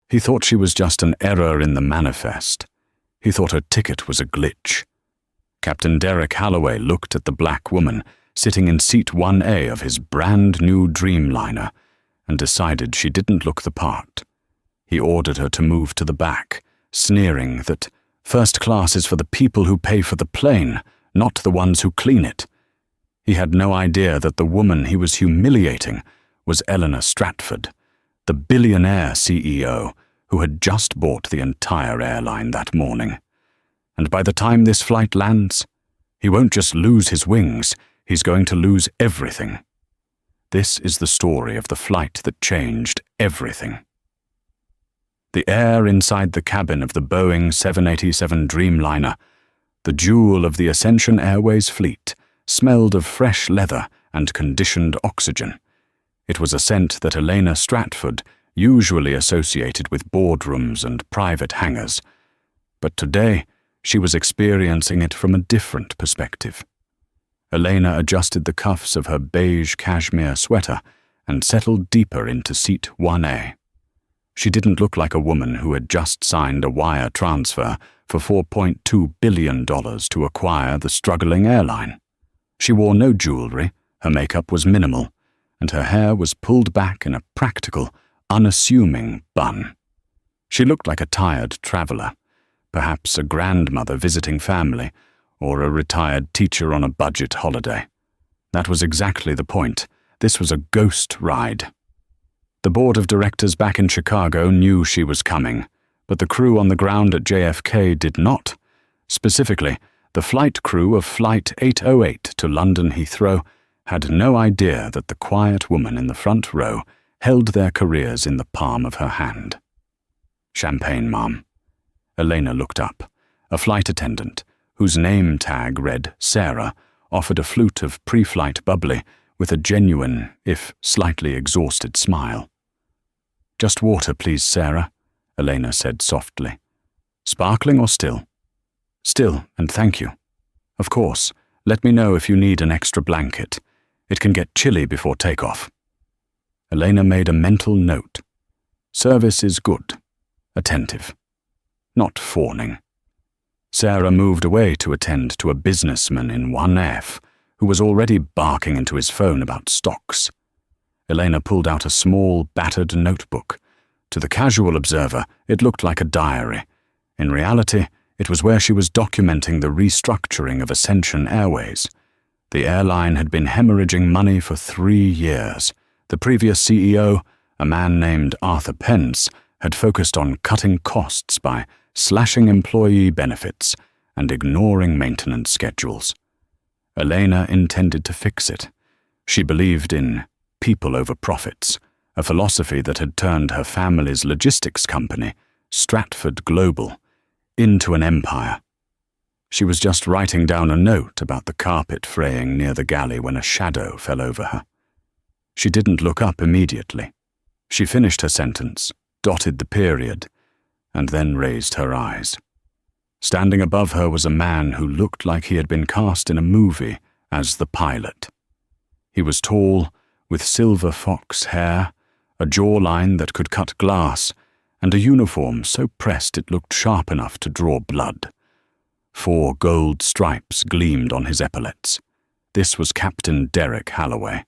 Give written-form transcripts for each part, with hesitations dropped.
He thought she was just an error in the manifest. He thought her ticket was a glitch. Captain Derek Holloway looked at the black woman sitting in seat 1A of his brand-new Dreamliner and decided she didn't look the part. He ordered her to move to the back, sneering that first class is for the people who pay for the plane, not the ones who clean it. He had no idea that the woman he was humiliating was Eleanor Stratford, the billionaire CEO who had just bought the entire airline that morning. And by the time this flight lands, he won't just lose his wings, he's going to lose everything. This is the story of the flight that changed everything. The air inside the cabin of the Boeing 787 Dreamliner, the jewel of the Ascension Airways fleet, smelled of fresh leather and conditioned oxygen. It was a scent that Eleanor Stratford usually associated with boardrooms and private hangars, but today she was experiencing it from a different perspective. Eleanor adjusted the cuffs of her beige cashmere sweater and settled deeper into seat 1A. She didn't look like a woman who had just signed a wire transfer for $4.2 billion to acquire the struggling airline. She wore no jewelry, her makeup was minimal, and her hair was pulled back in a practical, unassuming bun. She looked like a tired traveler, perhaps a grandmother visiting family, or a retired teacher on a budget holiday. That was exactly the point. This was a ghost ride. The board of directors back in Chicago knew she was coming, but the crew on the ground at JFK did not. Specifically, the flight crew of Flight 808 to London Heathrow had no idea that the quiet woman in the front row held their careers in the palm of her hand. "Champagne, ma'am." Eleanor looked up. A flight attendant, whose name tag read Sarah, offered a flute of pre-flight bubbly with a genuine, if slightly exhausted smile. "Just water, please, Sarah," Eleanor said softly. "Sparkling or still?" "Still, and thank you." "Of course. Let me know if you need an extra blanket. It can get chilly before takeoff." Eleanor made a mental note. Service is good. Attentive. Not fawning. Sarah moved away to attend to a businessman in 1F who was already barking into his phone about stocks. Eleanor pulled out a small, battered notebook. To the casual observer, it looked like a diary. In reality, it was where she was documenting the restructuring of Ascension Airways. The airline had been hemorrhaging money for 3 years. The previous CEO, a man named Arthur Pence, had focused on cutting costs by slashing employee benefits and ignoring maintenance schedules. Eleanor intended to fix it. She believed in people over profits, a philosophy that had turned her family's logistics company, Stratford Global, into an empire. She was just writing down a note about the carpet fraying near the galley when a shadow fell over her. She didn't look up immediately. She finished her sentence, dotted the period, and then raised her eyes. Standing above her was a man who looked like he had been cast in a movie as the pilot. He was tall, with silver fox hair, a jawline that could cut glass, and a uniform so pressed it looked sharp enough to draw blood. 4 gold stripes gleamed on his epaulets. This was Captain Derek Holloway.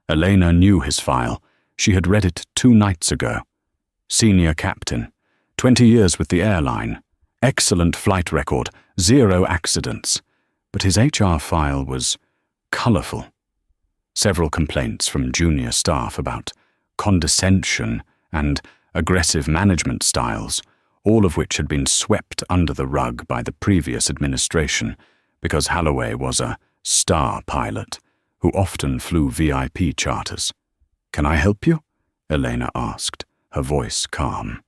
Eleanor knew his file. She had read it 2 nights ago. Senior captain, 20 years with the airline, excellent flight record, 0 accidents. But his HR file was colorful. Several complaints from junior staff about condescension and aggressive management styles, all of which had been swept under the rug by the previous administration because Holloway was a star pilot who often flew VIP charters. "Can I help you?" Eleanor asked, her voice calm.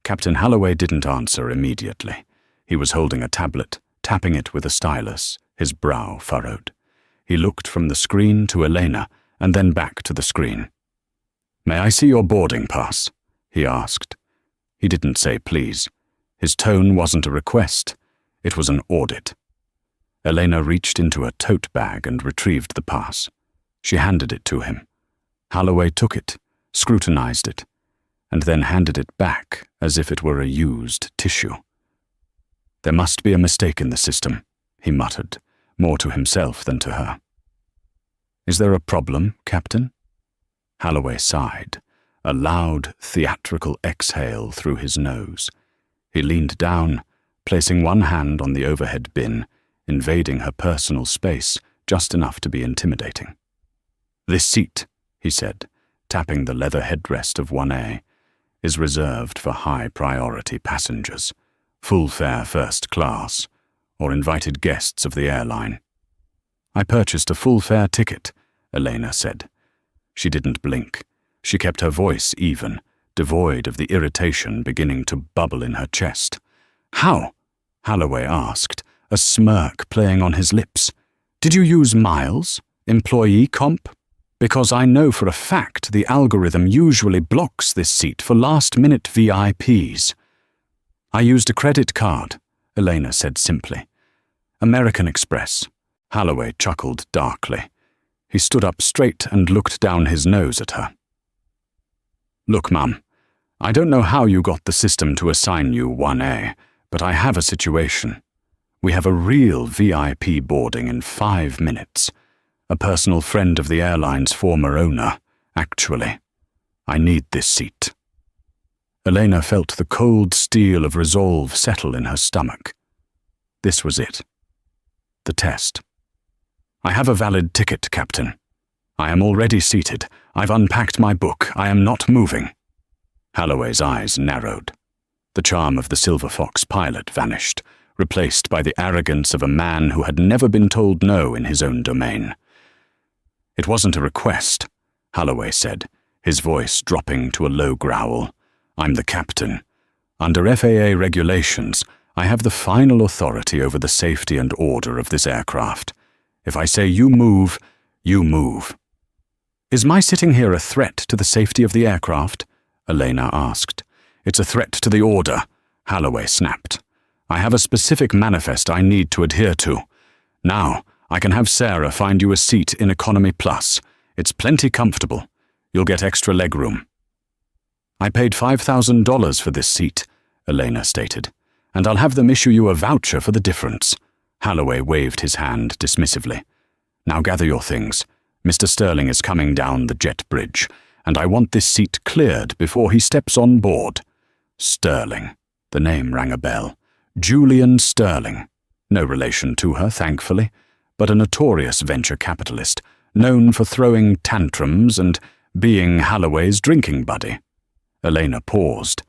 Captain Holloway didn't answer immediately. He was holding a tablet, tapping it with a stylus, his brow furrowed. He looked from the screen to Eleanor and then back to the screen. "May I see your boarding pass?" he asked. He didn't say please. His tone wasn't a request. It was an audit. Eleanor reached into a tote bag and retrieved the pass. She handed it to him. Holloway took it, scrutinized it. and then handed it back as if it were a used tissue. "There must be a mistake in the system," he muttered, more to himself than to her. "Is there a problem, Captain?" Holloway sighed, a loud, theatrical exhale through his nose. He leaned down, placing one hand on the overhead bin, invading her personal space just enough to be intimidating. "This seat," he said, tapping the leather headrest of 1A, "is reserved for high-priority passengers, full-fare first class, or invited guests of the airline." "I purchased a full-fare ticket," Elena said. She didn't blink. She kept her voice even, devoid of the irritation beginning to bubble in her chest. "How?" Holloway asked, a smirk playing on his lips. "Did you use miles? Employee comp? Because I know for a fact the algorithm usually blocks this seat for last-minute VIPs. "I used a credit card," Elena said simply. "American Express." Holloway chuckled darkly. He stood up straight and looked down his nose at her. "Look, Mum, I don't know how you got the system to assign you 1A, but I have a situation. We have a real VIP boarding in 5 minutes. A personal friend of the airline's former owner, actually. I need this seat." Elena felt the cold steel of resolve settle in her stomach. This was it. The test. "I have a valid ticket, Captain. I am already seated. I've unpacked my book. I am not moving." Holloway's eyes narrowed. The charm of the Silver Fox pilot vanished, replaced by the arrogance of a man who had never been told no in his own domain. "It wasn't a request," Holloway said, his voice dropping to a low growl. "I'm the captain. Under FAA regulations, I have the final authority over the safety and order of this aircraft. If I say you move, you move." "Is my sitting here a threat to the safety of the aircraft?" Elena asked. "It's a threat to the order," Holloway snapped. "I have a specific manifest I need to adhere to. Now, I can have Sarah find you a seat in Economy Plus. It's plenty comfortable. You'll get extra legroom." "I paid $5,000 for this seat," Elena stated, "and I'll have them issue you a voucher for the difference." Holloway waved his hand dismissively. "Now gather your things. Mr. Sterling is coming down the jet bridge, and I want this seat cleared before he steps on board." Sterling. The name rang a bell. Julian Sterling. No relation to her, thankfully, but a notorious venture capitalist, known for throwing tantrums and being Holloway's drinking buddy. Elena paused.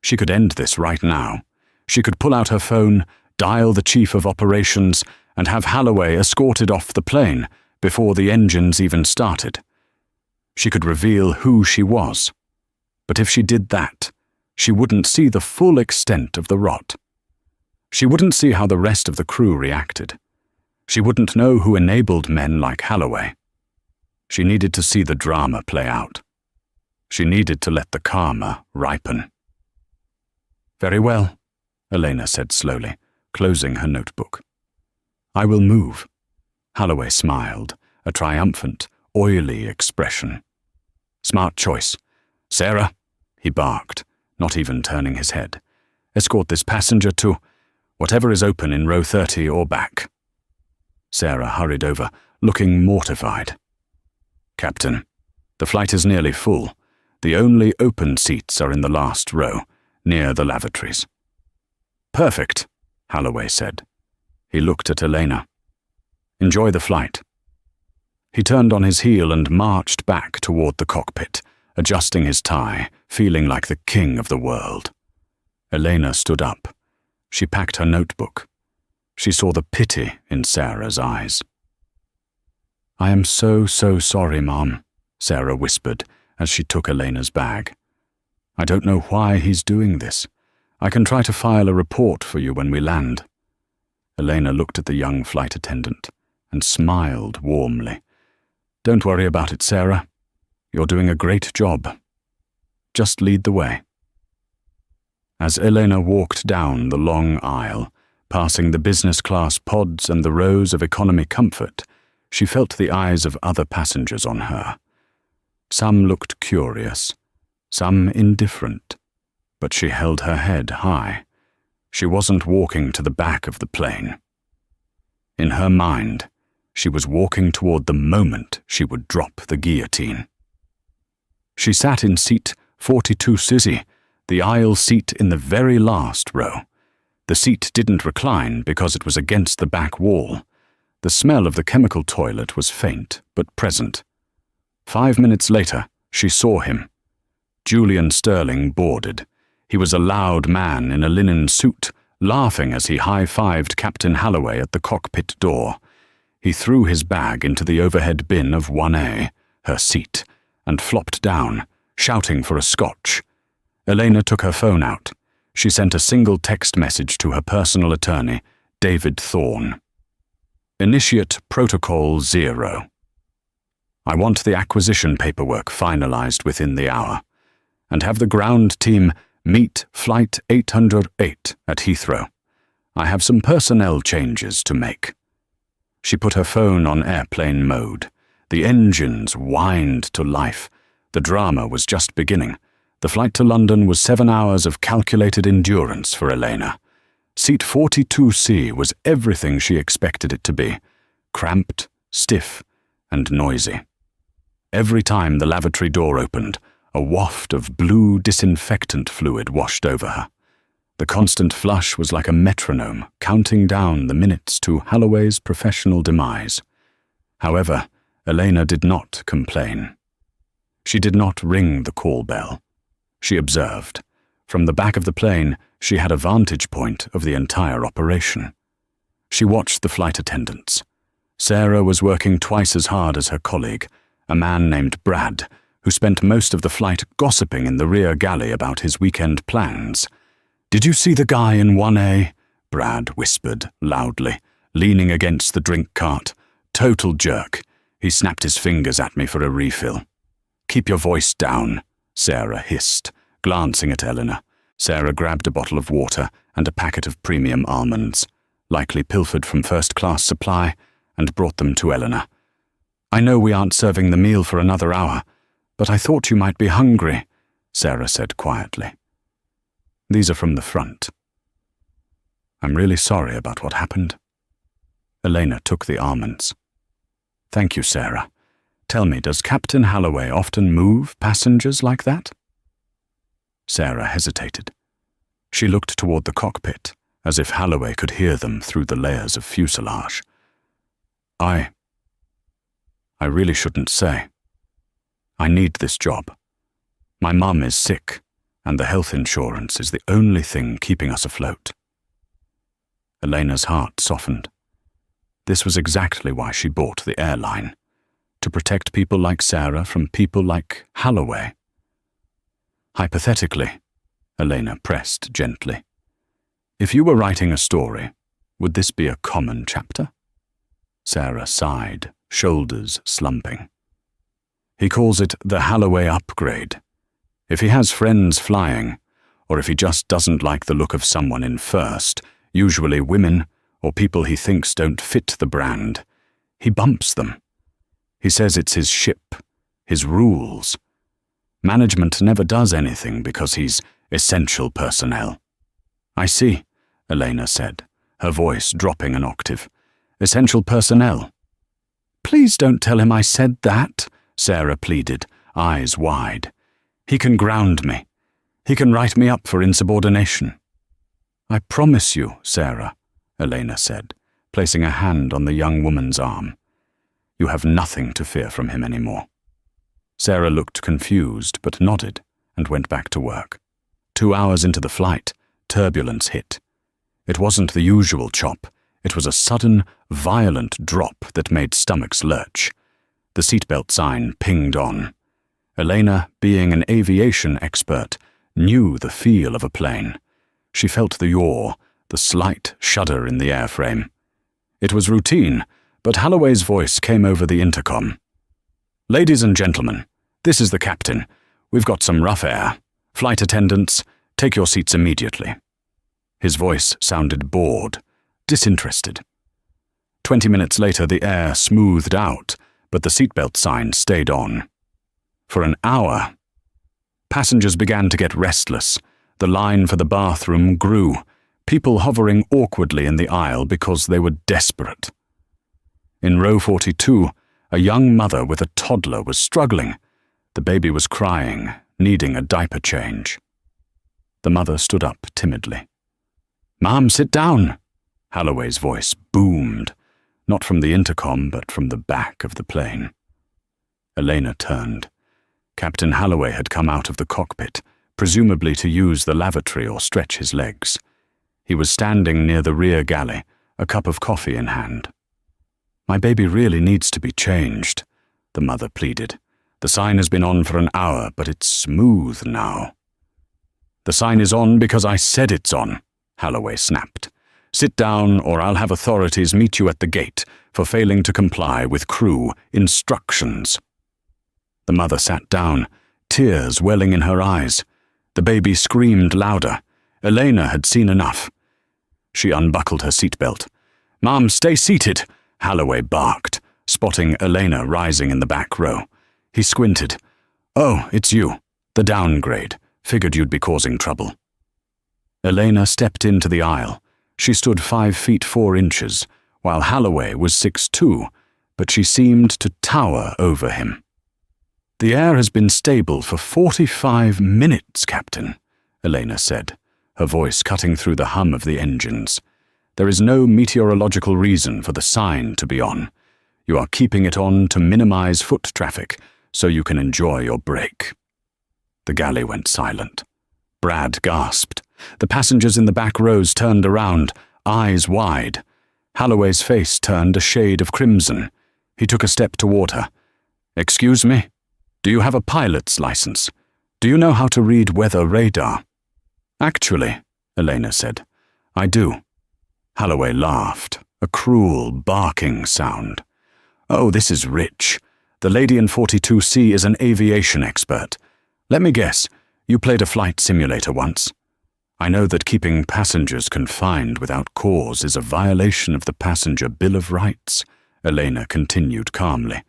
She could end this right now. She could pull out her phone, dial the chief of operations, and have Holloway escorted off the plane before the engines even started. She could reveal who she was. But if she did that, she wouldn't see the full extent of the rot. She wouldn't see how the rest of the crew reacted. She wouldn't know who enabled men like Holloway. She needed to see the drama play out. She needed to let the karma ripen. "Very well," Elena said slowly, closing her notebook. "I will move." Holloway smiled, a triumphant, oily expression. "Smart choice. Sarah," he barked, not even turning his head, "escort this passenger to whatever is open in row 30 or back." Sarah hurried over, looking mortified. "Captain, the flight is nearly full. The only open seats are in the last row, near the lavatories." "Perfect," Holloway said. He looked at Elena. "Enjoy the flight." He turned on his heel and marched back toward the cockpit, adjusting his tie, feeling like the king of the world. Elena stood up. She packed her notebook. She saw the pity in Sarah's eyes. "I am so sorry, Mom," Sarah whispered as she took Elena's bag. "I don't know why he's doing this. I can try to file a report for you when we land." Elena looked at the young flight attendant and smiled warmly. "Don't worry about it, Sarah. You're doing a great job. Just lead the way." As Elena walked down the long aisle, passing the business-class pods and the rows of economy comfort, she felt the eyes of other passengers on her. Some looked curious, some indifferent, but she held her head high. She wasn't walking to the back of the plane. In her mind, she was walking toward the moment she would drop the guillotine. She sat in seat 42C, the aisle seat in the very last row. The seat didn't recline because it was against the back wall. The smell of the chemical toilet was faint but present. 5 minutes later, she saw him. Julian Sterling boarded. He was a loud man in a linen suit, laughing as he high-fived Captain Halloway at the cockpit door. He threw his bag into the overhead bin of 1A, her seat, and flopped down, shouting for a scotch. Elena took her phone out. She sent a single text message to her personal attorney, David Thorne. Initiate Protocol 0. I want the acquisition paperwork finalized within the hour, and have the ground team meet Flight 808 at Heathrow. I have some personnel changes to make. She put her phone on airplane mode. The engines whined to life. The drama was just beginning. The flight to London was 7 hours of calculated endurance for Elena. Seat 42C was everything she expected it to be, cramped, stiff, and noisy. Every time the lavatory door opened, a waft of blue disinfectant fluid washed over her. The constant flush was like a metronome, counting down the minutes to Halloway's professional demise. However, Elena did not complain. She did not ring the call bell. She observed. From the back of the plane, she had a vantage point of the entire operation. She watched the flight attendants. Sarah was working twice as hard as her colleague, a man named Brad, who spent most of the flight gossiping in the rear galley about his weekend plans. "Did you see the guy in 1A?" Brad whispered loudly, leaning against the drink cart. "Total jerk. He snapped his fingers at me for a refill." "Keep your voice down," Sarah hissed, glancing at Eleanor. Sarah grabbed a bottle of water and a packet of premium almonds, likely pilfered from first-class supply, and brought them to Eleanor. "I know we aren't serving the meal for another hour, but I thought you might be hungry," Sarah said quietly. "These are from the front. I'm really sorry about what happened." Elena took the almonds. "Thank you, Sarah. Tell me, does Captain Halloway often move passengers like that?" Sarah hesitated. She looked toward the cockpit, as if Halloway could hear them through the layers of fuselage. I really shouldn't say. I need this job. My mum is sick, and the health insurance is the only thing keeping us afloat." Elena's heart softened. This was exactly why she bought the airline, to protect people like Sarah from people like Halloway. "Hypothetically," Elena pressed gently, "if you were writing a story, would this be a common chapter?" Sarah sighed, shoulders slumping. "He calls it the Halloway upgrade. If he has friends flying, or if he just doesn't like the look of someone in first, usually women or people he thinks don't fit the brand, he bumps them. He says it's his ship, his rules. Management never does anything because he's essential personnel." "I see," Elena said, her voice dropping an octave. "Essential personnel." "Please don't tell him I said that," Sarah pleaded, eyes wide. "He can ground me. He can write me up for insubordination." "I promise you, Sarah," Elena said, placing a hand on the young woman's arm. "You have nothing to fear from him anymore." Sarah looked confused but nodded and went back to work. 2 hours into the flight, turbulence hit. It wasn't the usual chop. It was a sudden, violent drop that made stomachs lurch. The seatbelt sign pinged on. Elena, being an aviation expert, knew the feel of a plane. She felt the yaw, the slight shudder in the airframe. It was routine, but Halloway's voice came over the intercom. "Ladies and gentlemen, this is the captain. We've got some rough air. Flight attendants, take your seats immediately." His voice sounded bored, disinterested. 20 minutes later, the air smoothed out, but the seatbelt sign stayed on. For an hour. Passengers began to get restless. The line for the bathroom grew, people hovering awkwardly in the aisle because they were desperate. In row 42, a young mother with a toddler was struggling. The baby was crying, needing a diaper change. The mother stood up timidly. "Mom, sit down!" Holloway's voice boomed, not from the intercom but from the back of the plane. Elena turned. Captain Holloway had come out of the cockpit, presumably to use the lavatory or stretch his legs. He was standing near the rear galley, a cup of coffee in hand. "My baby really needs to be changed," the mother pleaded. "The sign has been on for an hour, but it's smooth now." "The sign is on because I said it's on," Holloway snapped. "Sit down or I'll have authorities meet you at the gate for failing to comply with crew instructions." The mother sat down, tears welling in her eyes. The baby screamed louder. Elena had seen enough. She unbuckled her seatbelt. "Mom, stay seated," Holloway barked, spotting Elena rising in the back row. He squinted. "Oh, it's you. The downgrade. Figured you'd be causing trouble." Elena stepped into the aisle. She stood 5 feet 4 inches, while Holloway was 6'2", but she seemed to tower over him. "The air has been stable for 45 minutes, Captain," Elena said, her voice cutting through the hum of the engines. "There is no meteorological reason for the sign to be on. You are keeping it on to minimize foot traffic so you can enjoy your break." The galley went silent. Brad gasped. The passengers in the back rows turned around, eyes wide. Holloway's face turned a shade of crimson. He took a step toward her. "Excuse me? Do you have a pilot's license? Do you know how to read weather radar?" "Actually," Elena said, "I do." Holloway laughed, a cruel, barking sound. "Oh, this is rich. The lady in 42C is an aviation expert. Let me guess, you played a flight simulator once. I know that keeping passengers confined without cause is a violation of the Passenger Bill of Rights," Elena continued calmly,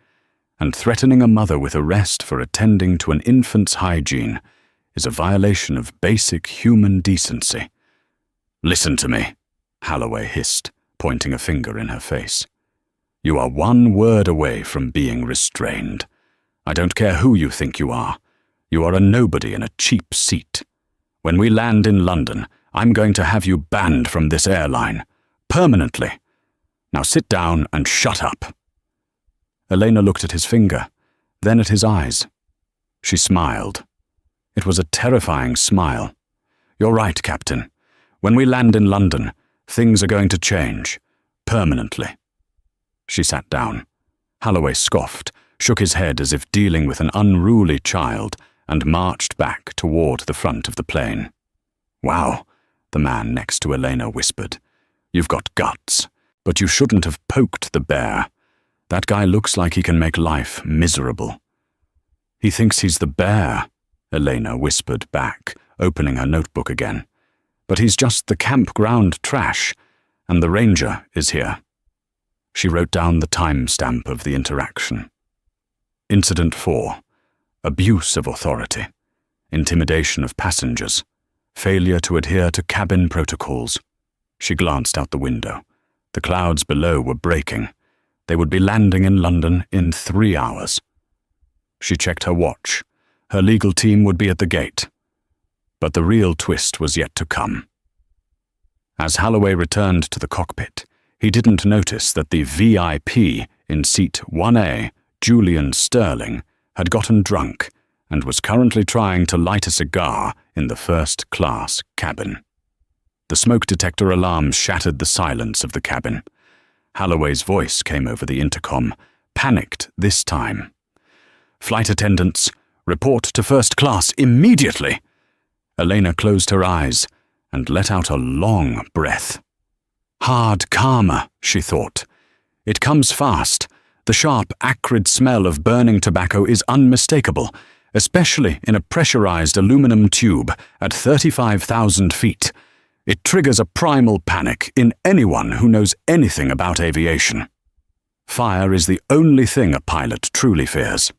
"and threatening a mother with arrest for attending to an infant's hygiene is a violation of basic human decency." "Listen to me," Holloway hissed, pointing a finger in her face. "You are 1 word away from being restrained. I don't care who you think you are. You are a nobody in a cheap seat. When we land in London, I'm going to have you banned from this airline. Permanently. Now sit down and shut up." Elena looked at his finger, then at his eyes. She smiled. It was a terrifying smile. "You're right, Captain. When we land in London, things are going to change. Permanently." She sat down. Holloway scoffed, shook his head as if dealing with an unruly child, and marched back toward the front of the plane. "Wow," the man next to Elena whispered. "You've got guts, but you shouldn't have poked the bear. That guy looks like he can make life miserable." "He thinks he's the bear," Elena whispered back, opening her notebook again. "But he's just the campground trash, and the ranger is here." She wrote down the timestamp of the interaction. Incident 4. Abuse of authority. Intimidation of passengers. Failure to adhere to cabin protocols. She glanced out the window. The clouds below were breaking. They would be landing in London in 3 hours. She checked her watch. Her legal team would be at the gate. But the real twist was yet to come. As Holloway returned to the cockpit, he didn't notice that the VIP in seat 1A, Julian Sterling, had gotten drunk and was currently trying to light a cigar in the first-class cabin. The smoke detector alarm shattered the silence of the cabin. Holloway's voice came over the intercom, panicked this time. "Flight attendants, report to first class immediately!" Elena closed her eyes and let out a long breath. Hard karma, she thought. It comes fast. The sharp, acrid smell of burning tobacco is unmistakable, especially in a pressurized aluminum tube at 35,000 feet. It triggers a primal panic in anyone who knows anything about aviation. Fire is the only thing a pilot truly fears.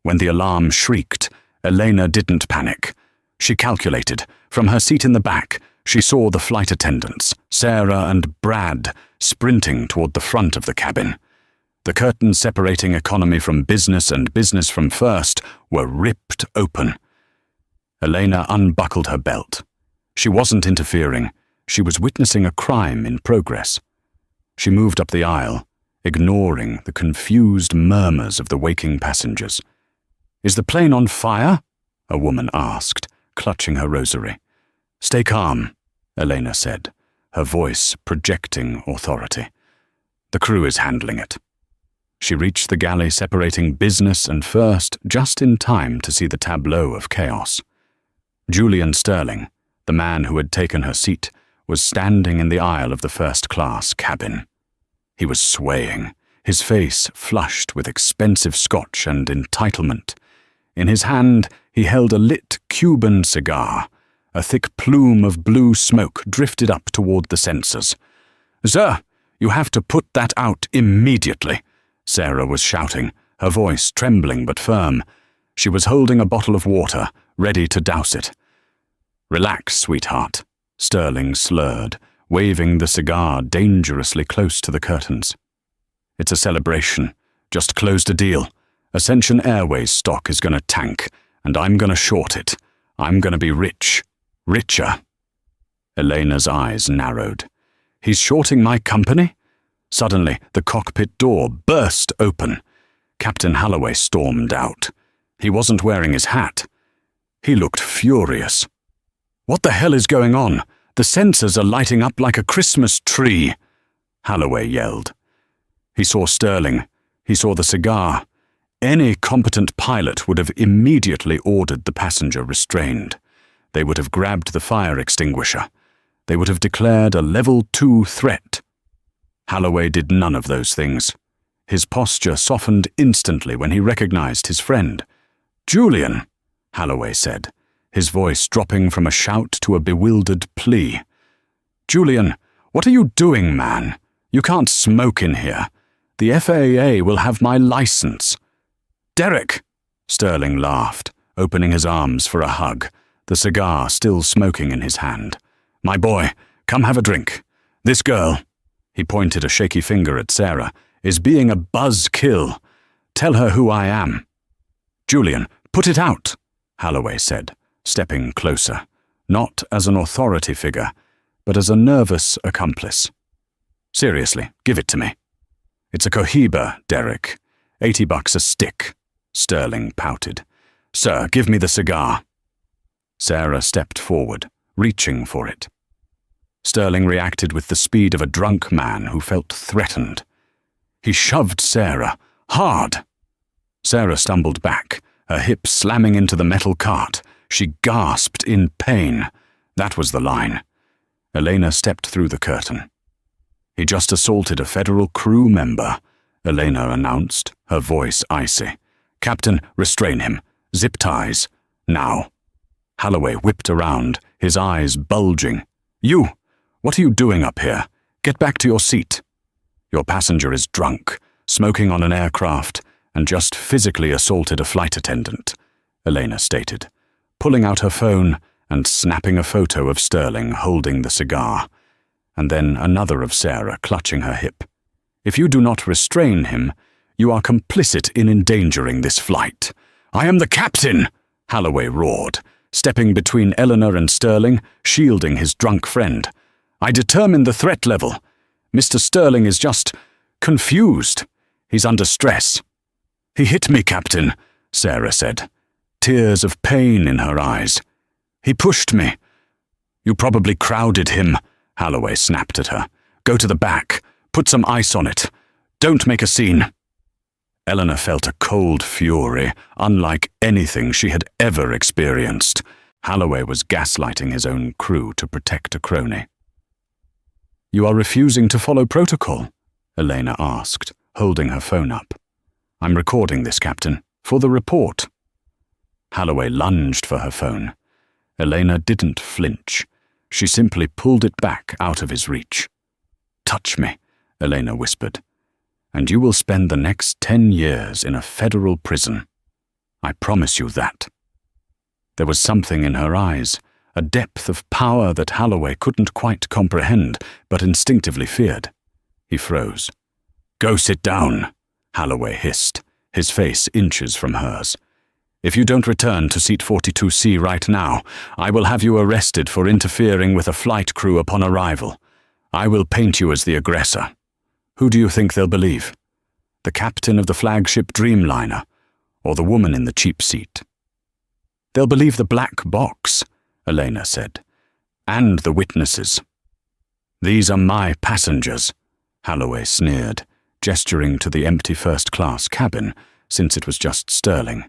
When the alarm shrieked, Elena didn't panic. She calculated. From her seat in the back, she saw the flight attendants, Sarah and Brad, sprinting toward the front of the cabin. The curtains separating economy from business and business from first were ripped open. Elena unbuckled her belt. She wasn't interfering. She was witnessing a crime in progress. She moved up the aisle, ignoring the confused murmurs of the waking passengers. "Is the plane on fire?" a woman asked, clutching her rosary. "Stay calm," Elena said, her voice projecting authority. "The crew is handling it." She reached the galley separating business and first just in time to see the tableau of chaos. Julian Sterling, the man who had taken her seat, was standing in the aisle of the first-class cabin. He was swaying, his face flushed with expensive scotch and entitlement. In his hand, he held a lit Cuban cigar. A thick plume of blue smoke drifted up toward the censers. "Sir, you have to put that out immediately," Sarah was shouting, her voice trembling but firm. She was holding a bottle of water, ready to douse it. "Relax, sweetheart," Sterling slurred, waving the cigar dangerously close to the curtains. "It's a celebration. Just closed a deal. Ascension Airways stock is gonna tank, and I'm gonna short it. I'm gonna be rich. Richer." Elena's eyes narrowed. "He's shorting my company?" Suddenly, the cockpit door burst open. Captain Holloway stormed out. He wasn't wearing his hat. He looked furious. "What the hell is going on? The sensors are lighting up like a Christmas tree," Holloway yelled. He saw Sterling. He saw the cigar. Any competent pilot would have immediately ordered the passenger restrained. They would have grabbed the fire extinguisher. They would have declared a level 2 threat. Holloway did none of those things. His posture softened instantly when he recognized his friend. "Julian," Holloway said, his voice dropping from a shout to a bewildered plea. "Julian, what are you doing, man? You can't smoke in here. The FAA will have my license." "Derek!" Sterling laughed, opening his arms for a hug, the cigar still smoking in his hand. "My boy, come have a drink. This girl," he pointed a shaky finger at Sarah, "is being a buzzkill. Tell her who I am." "Julian, put it out," Holloway said, stepping closer, not as an authority figure, but as a nervous accomplice. "Seriously, give it to me." "It's a Cohiba, Derek. $80 a stick," Sterling pouted. "Sir, give me the cigar." Sarah stepped forward, reaching for it. Sterling reacted with the speed of a drunk man who felt threatened. He shoved Sarah, hard. Sarah stumbled back, her hip slamming into the metal cart. She gasped in pain. That was the line. Elena stepped through the curtain. "He just assaulted a federal crew member," Elena announced, her voice icy. "Captain, restrain him. Zip ties. Now." Holloway whipped around, his eyes bulging. "You! What are you doing up here? Get back to your seat." "Your passenger is drunk, smoking on an aircraft, and just physically assaulted a flight attendant," Elena stated, pulling out her phone and snapping a photo of Sterling holding the cigar, and then another of Sarah clutching her hip. "If you do not restrain him, you are complicit in endangering this flight." "I am the captain!" Holloway roared, stepping between Eleanor and Sterling, shielding his drunk friend. "I determine the threat level. Mr. Sterling is just confused. He's under stress." "He hit me, Captain," Sarah said, tears of pain in her eyes. "He pushed me." "You probably crowded him," Holloway snapped at her. "Go to the back. Put some ice on it. Don't make a scene." Eleanor felt a cold fury, unlike anything she had ever experienced. Holloway was gaslighting his own crew to protect a crony. "You are refusing to follow protocol?" Elena asked, holding her phone up. "I'm recording this, Captain, for the report." Holloway lunged for her phone. Elena didn't flinch. She simply pulled it back out of his reach. "Touch me," Elena whispered, "and you will spend the next 10 years in a federal prison. I promise you that." There was something in her eyes, a depth of power that Holloway couldn't quite comprehend, but instinctively feared. He froze. "Go sit down," Holloway hissed, his face inches from hers. "If you don't return to seat 42C right now, I will have you arrested for interfering with a flight crew upon arrival. I will paint you as the aggressor. Who do you think they'll believe? The captain of the flagship Dreamliner, or the woman in the cheap seat?" "They'll believe the black box," Elena said, "and the witnesses." "These are my passengers," Holloway sneered, gesturing to the empty first-class cabin, since it was just Sterling.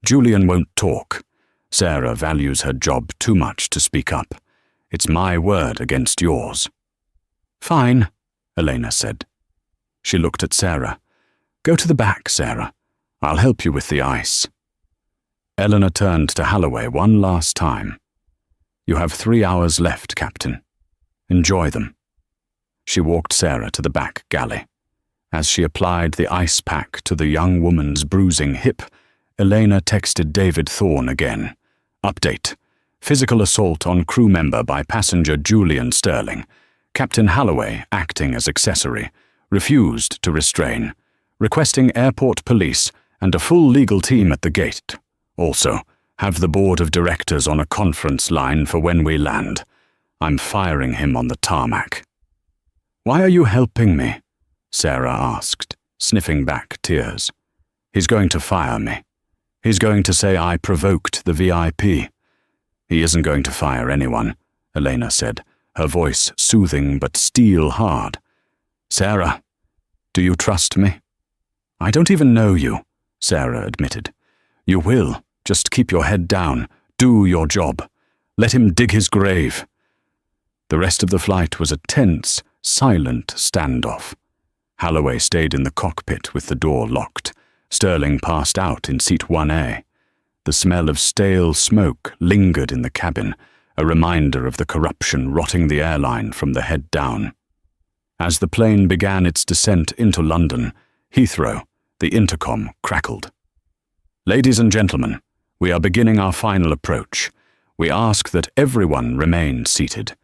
"Julian won't talk. Sarah values her job too much to speak up. It's my word against yours." "Fine," Elena said. She looked at Sarah. "Go to the back, Sarah. I'll help you with the ice." Eleanor turned to Holloway one last time. "You have 3 hours left, Captain. Enjoy them." She walked Sarah to the back galley. As she applied the ice pack to the young woman's bruising hip, Elena texted David Thorne again. "Update. Physical assault on crew member by passenger Julian Sterling. Captain Holloway, acting as accessory, refused to restrain, requesting airport police and a full legal team at the gate. Also, have the board of directors on a conference line for when we land. I'm firing him on the tarmac." "Why are you helping me?" Sarah asked, sniffing back tears. "He's going to fire me. He's going to say I provoked the VIP." "He isn't going to fire anyone," Elena said, her voice soothing but steel-hard. "Sarah, do you trust me?" "I don't even know you," Sarah admitted. "You will. Just keep your head down. Do your job. Let him dig his grave." The rest of the flight was a tense, silent standoff. Holloway stayed in the cockpit with the door locked. Sterling passed out in seat 1A. The smell of stale smoke lingered in the cabin, a reminder of the corruption rotting the airline from the head down. As the plane began its descent into London, Heathrow, the intercom crackled. "Ladies and gentlemen, we are beginning our final approach. We ask that everyone remain seated.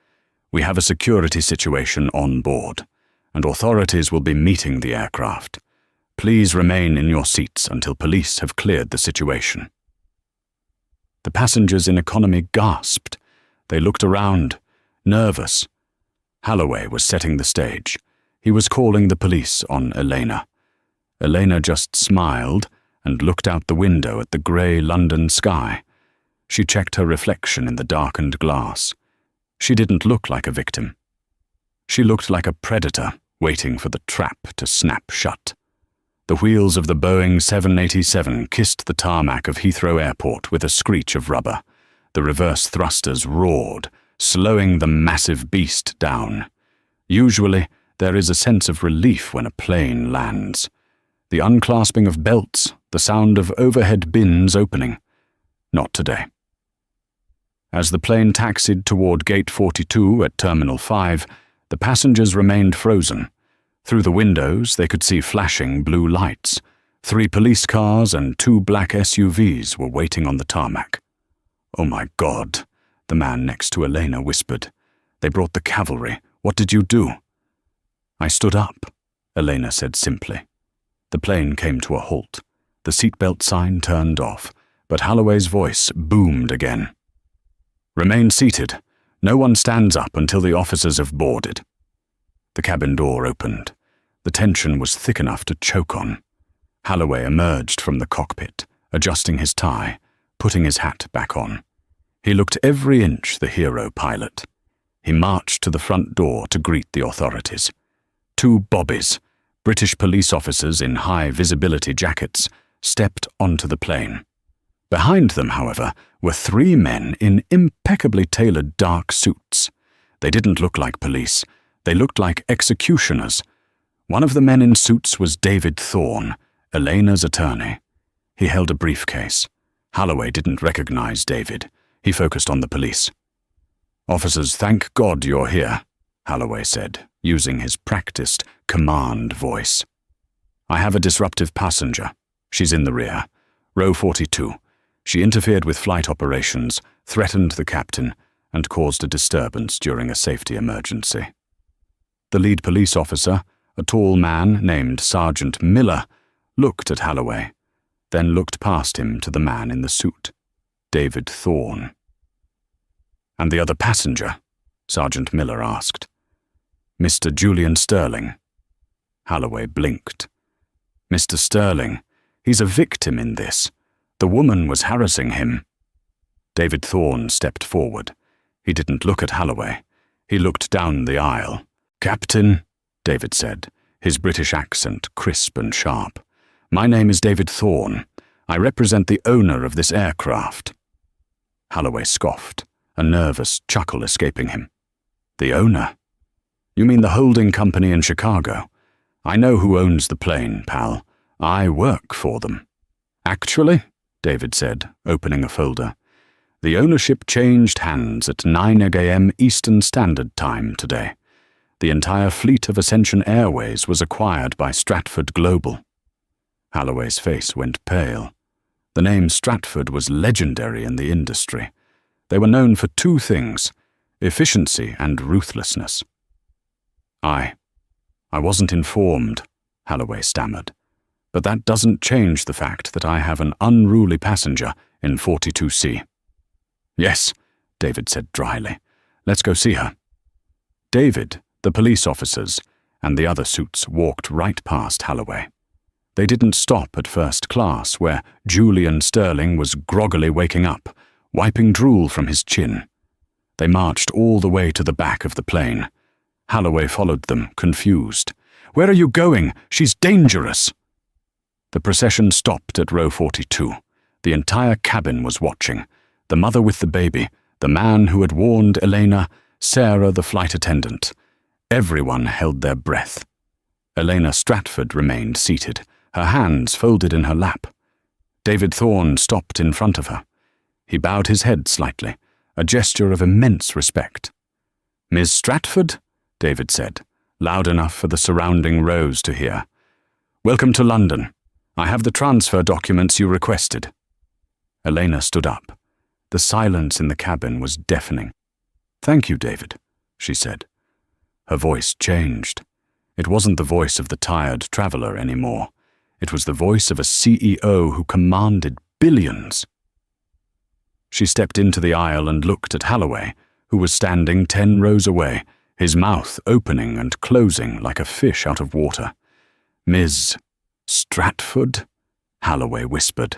We have a security situation on board, and authorities will be meeting the aircraft. Please remain in your seats until police have cleared the situation." The passengers in economy gasped. They looked around, nervous. Holloway was setting the stage. He was calling the police on Elena. Elena just smiled and looked out the window at the grey London sky. She checked her reflection in the darkened glass. She didn't look like a victim. She looked like a predator waiting for the trap to snap shut. The wheels of the Boeing 787 kissed the tarmac of Heathrow Airport with a screech of rubber. The reverse thrusters roared, slowing the massive beast down. Usually, there is a sense of relief when a plane lands. The unclasping of belts, the sound of overhead bins opening. Not today. As the plane taxied toward Gate 42 at Terminal 5, the passengers remained frozen. Through the windows, they could see flashing blue lights. 3 police cars and 2 black SUVs were waiting on the tarmac. "Oh my God," the man next to Elena whispered. "They brought the cavalry. What did you do?" "I stood up," Elena said simply. The plane came to a halt. The seatbelt sign turned off, but Holloway's voice boomed again. "Remain seated. No one stands up until the officers have boarded." The cabin door opened. The tension was thick enough to choke on. Holloway emerged from the cockpit, adjusting his tie, putting his hat back on. He looked every inch the hero pilot. He marched to the front door to greet the authorities. 2 bobbies, British police officers in high-visibility jackets, stepped onto the plane. Behind them, however, were 3 men in impeccably tailored dark suits. They didn't look like police. They looked like executioners. One of the men in suits was David Thorne, Elena's attorney. He held a briefcase. Holloway didn't recognize David. He focused on the police. "Officers, thank God you're here," Holloway said, using his practiced command voice. "I have a disruptive passenger. She's in the rear. Row 42. She interfered with flight operations, threatened the captain, and caused a disturbance during a safety emergency. The lead police officer, a tall man named Sergeant Miller, looked at Holloway, then looked past him to the man in the suit, David Thorne. "And the other passenger?" Sergeant Miller asked. "Mr. Julian Sterling." Holloway blinked. "Mr. Sterling, he's a victim in this. The woman was harassing him." David Thorne stepped forward. He didn't look at Holloway. He looked down the aisle. "Captain," David said, his British accent crisp and sharp, "my name is David Thorne. I represent the owner of this aircraft." Holloway scoffed, a nervous chuckle escaping him. "The owner? You mean the holding company in Chicago? I know who owns the plane, pal. I work for them." "Actually," David said, opening a folder, "the ownership changed hands at 9 a.m. Eastern Standard Time today. The entire fleet of Ascension Airways was acquired by Stratford Global." Holloway's face went pale. The name Stratford was legendary in the industry. They were known for two things: efficiency and ruthlessness. I wasn't informed," Holloway stammered. "But that doesn't change the fact that I have an unruly passenger in 42C. "Yes," David said dryly. "Let's go see her." David, the police officers, and the other suits walked right past Holloway. They didn't stop at first class, where Julian Sterling was groggily waking up, wiping drool from his chin. They marched all the way to the back of the plane. Holloway followed them, confused. "Where are you going? She's dangerous!" The procession stopped at row 42. The entire cabin was watching. The mother with the baby, the man who had warned Elena, Sarah the flight attendant. Everyone held their breath. Elena Stratford remained seated, her hands folded in her lap. David Thorne stopped in front of her. He bowed his head slightly, a gesture of immense respect. "Ms. Stratford," David said, loud enough for the surrounding rows to hear. "Welcome to London. I have the transfer documents you requested." Elena stood up. The silence in the cabin was deafening. "Thank you, David," she said. Her voice changed. It wasn't the voice of the tired traveler anymore. It was the voice of a CEO who commanded billions. She stepped into the aisle and looked at Holloway, who was standing 10 rows away, his mouth opening and closing like a fish out of water. "Ms. Stratford?" Holloway whispered.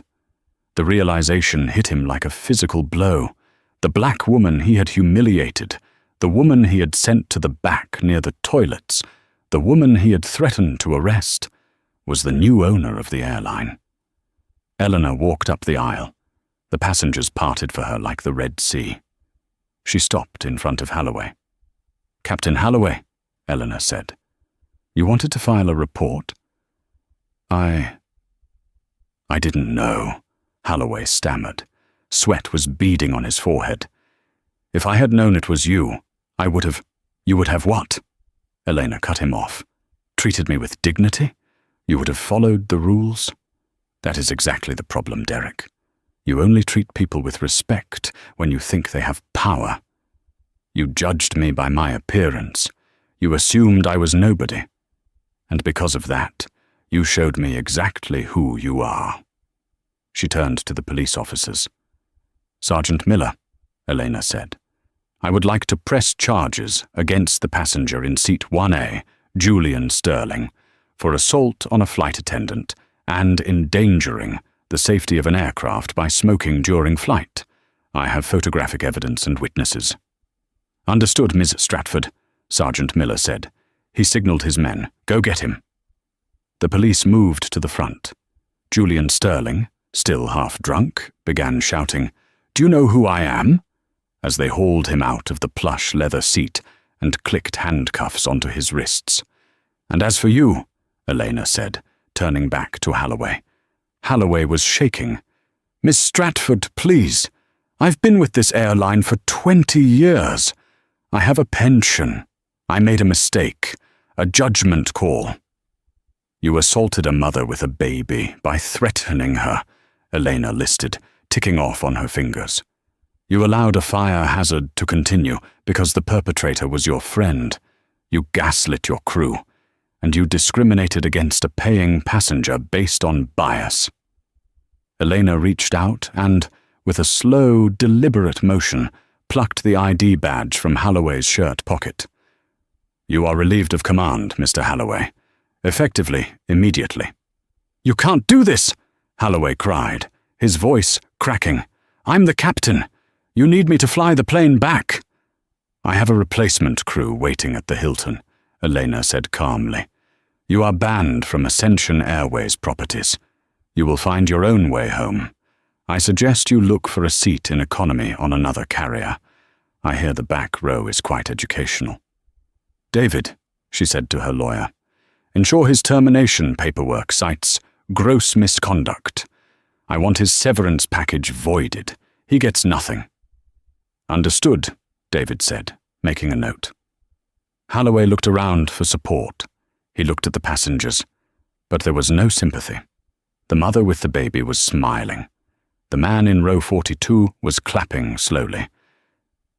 The realization hit him like a physical blow. The black woman he had humiliated, the woman he had sent to the back near the toilets, the woman he had threatened to arrest, was the new owner of the airline. Eleanor walked up the aisle. The passengers parted for her like the Red Sea. She stopped in front of Holloway. "Captain Holloway," Eleanor said, "you wanted to file a report?" I didn't know," Holloway stammered. Sweat was beading on his forehead. "If I had known it was you, I would have—" "You would have what?" Elena cut him off. "Treated me with dignity? You would have followed the rules?" "That is exactly the problem, Derek. You only treat people with respect when you think they have power. You judged me by my appearance. You assumed I was nobody. And because of that, you showed me exactly who you are." She turned to the police officers. "Sergeant Miller," Elena said, "I would like to press charges against the passenger in seat 1A, Julian Sterling, for assault on a flight attendant and endangering the safety of an aircraft by smoking during flight. I have photographic evidence and witnesses." "Understood, Ms. Stratford," Sergeant Miller said. He signaled his men, "Go get him." The police moved to the front. Julian Sterling, still half drunk, began shouting, "Do you know who I am?" as they hauled him out of the plush leather seat and clicked handcuffs onto his wrists. "And as for you," Elena said, turning back to Holloway. Holloway was shaking. "Miss Stratford, please. I've been with this airline for 20 years. I have a pension. I made a mistake, a judgment call." "You assaulted a mother with a baby by threatening her," Elena listed, ticking off on her fingers. You allowed a fire hazard to continue because the perpetrator was your friend. You gaslit your crew, and you discriminated against a paying passenger based on bias. Elena reached out and, with a slow, deliberate motion, plucked the ID badge from Holloway's shirt pocket. You are relieved of command, Mr. Holloway. Effectively, immediately. You can't do this, Holloway cried, his voice cracking. I'm the captain. You need me to fly the plane back. I have a replacement crew waiting at the Hilton, Elena said calmly. You are banned from Ascension Airways properties. You will find your own way home. I suggest you look for a seat in economy on another carrier. I hear the back row is quite educational. David, she said to her lawyer, ensure his termination paperwork cites gross misconduct. I want his severance package voided. He gets nothing. Understood, David said, making a note. Holloway looked around for support. He looked at the passengers, but there was no sympathy. The mother with the baby was smiling. The man in row 42 was clapping slowly.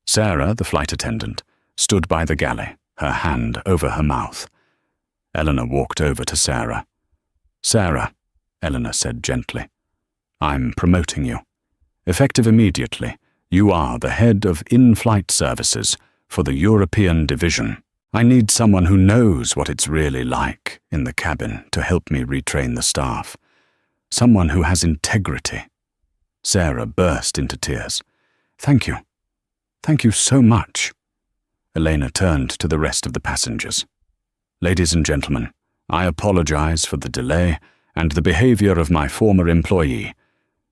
Sarah, the flight attendant, stood by the galley, her hand over her mouth. Eleanor walked over to Sarah. Sarah, Eleanor said gently, I'm promoting you. Effective immediately, you are the head of in-flight services for the European division. I need someone who knows what it's really like in the cabin to help me retrain the staff. Someone who has integrity. Sarah burst into tears. Thank you. Thank you so much. Elena turned to the rest of the passengers. Ladies and gentlemen, I apologize for the delay and the behavior of my former employee.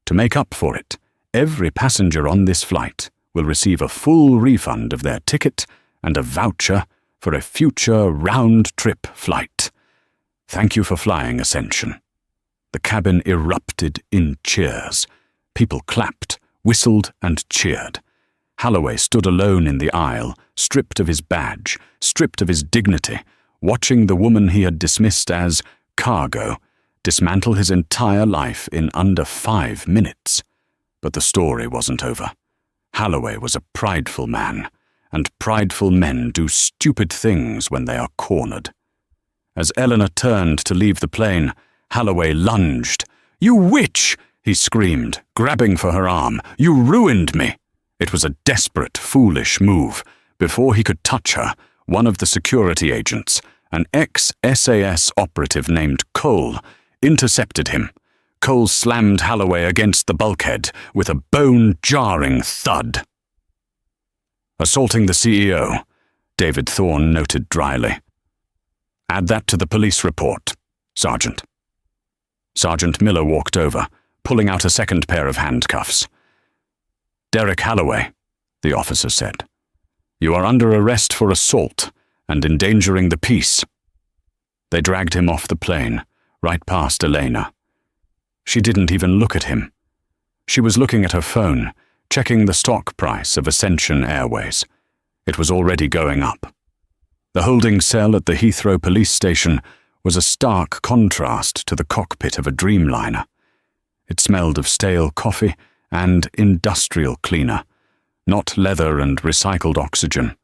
To make up for it, every passenger on this flight will receive a full refund of their ticket and a voucher for a future round-trip flight. Thank you for flying Ascension. The cabin erupted in cheers. People clapped, whistled, and cheered. Holloway stood alone in the aisle, stripped of his badge, stripped of his dignity, watching the woman he had dismissed as cargo dismantle his entire life in under 5 minutes. But the story wasn't over. Holloway was a prideful man, and prideful men do stupid things when they are cornered. As Eleanor turned to leave the plane, Holloway lunged. "You witch!" he screamed, grabbing for her arm. "You ruined me!" It was a desperate, foolish move. Before he could touch her, one of the security agents, an ex-SAS operative named Cole, intercepted him. Cole slammed Holloway against the bulkhead with a bone-jarring thud. "Assaulting the CEO," David Thorne noted dryly. "Add that to the police report, Sergeant." Sergeant Miller walked over, pulling out a second pair of handcuffs. "Derek Holloway," the officer said, "you are under arrest for assault and endangering the peace." They dragged him off the plane, right past Elena. She didn't even look at him. She was looking at her phone, checking the stock price of Ascension Airways. It was already going up. The holding cell at the Heathrow police station was a stark contrast to the cockpit of a Dreamliner. It smelled of stale coffee and industrial cleaner, not leather and recycled oxygen.